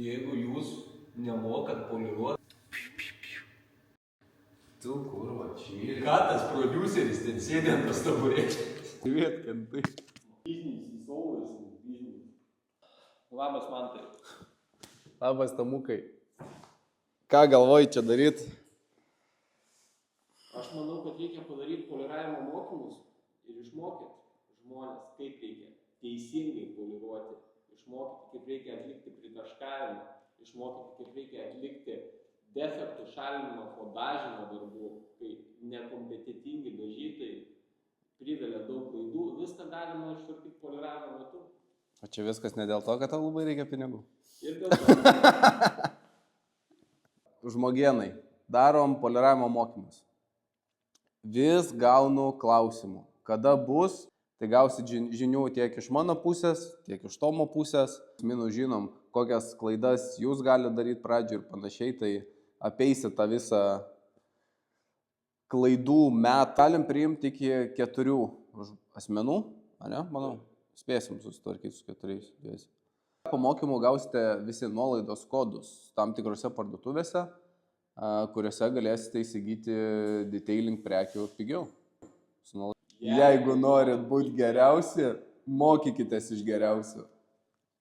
Jeigu jūs nemokat poliruoti, tu kurva čia. Ką tas produceris ten sėdė ant tos taburetės? Vietkantai. Business is always in business. Labas, Mantai. Labas, Tamukai. Ką galvoji čia daryt? Aš manau, kad reikia padaryti poliravimo mokymus ir išmokyti žmonės, kaip reikia teisingai poliruoti, išmokyti, kaip reikia atlikti pritaškavimą, išmokyti, kaip reikia atlikti defektų šalinimą po dažymo darbų, kai nekompetitingi dažytojai privelia daug klaidų, viską galima ištvarkyti poliravimo metu. O čia viskas ne dėl to, kad tau labai reikia pinigų. Ir dėl to. Žmogienai, darom poliravimo mokymus. Vis gaunu klausimų. Kada bus, tai gausit žinių tiek iš mano pusės, tiek iš Tomo pusės. Minus žinom, kokias klaidas jūs galite daryti pradžioj ir panašiai, tai apeisit tą visą klaidų metą. Galim priimti iki 4 asmenų, ne? Manau, spėsim susitvarkyti su 4. Po mokymų gausite visi nuolaidos kodus tam tikrose parduotuvėse, kuriuose galėsite įsigyti detailing prekių pigiau. Jeigu norit būti geriausi, mokykitės iš geriausių.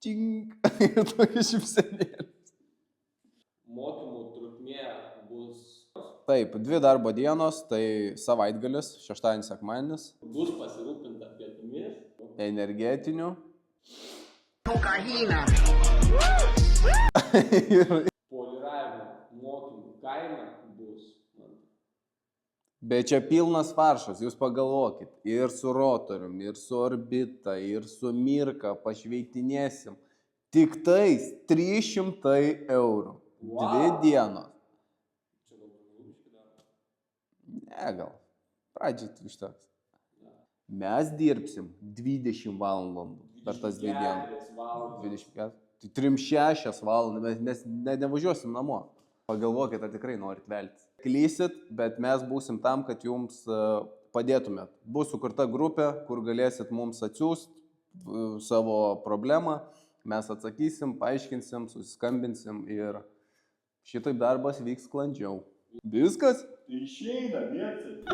Čink! Ir tokia šipsenėlis. Mokymų trukmė bus... Taip, 2 darbo dienos, tai savaitgalis, šeštadienis, sekmadienis. Bus pasirūpinta pietumis. Energetinių. Kokaina. Poliravimo mokymų kaina bus. Bet čia pilnas faršas, jūs pagalvokit. Ir su rotorium, ir su orbita, ir su mirka pašveitinėsim. Tik tais 300 eurų. 2 dienos. Čia gal daugiau darbas. Ne, gal. Pradžiai užteks. Mes dirbsim 20 valandų per tas 2 dienas. 24. Tai 3-6 valandas, mes nevažiuosim namo. Pagalvokit, ar tikrai norit veltis. Klysit, bet mes būsim tam, kad jums padėtumėt. Bus sukurta grupė, kur galėsit mums atsiųsti savo problemą. Mes atsakysim, paaiškinsim, susiskambinsim ir šitaip darbas vyks sklandžiau. Viskas? Tai išeina, mėgsat.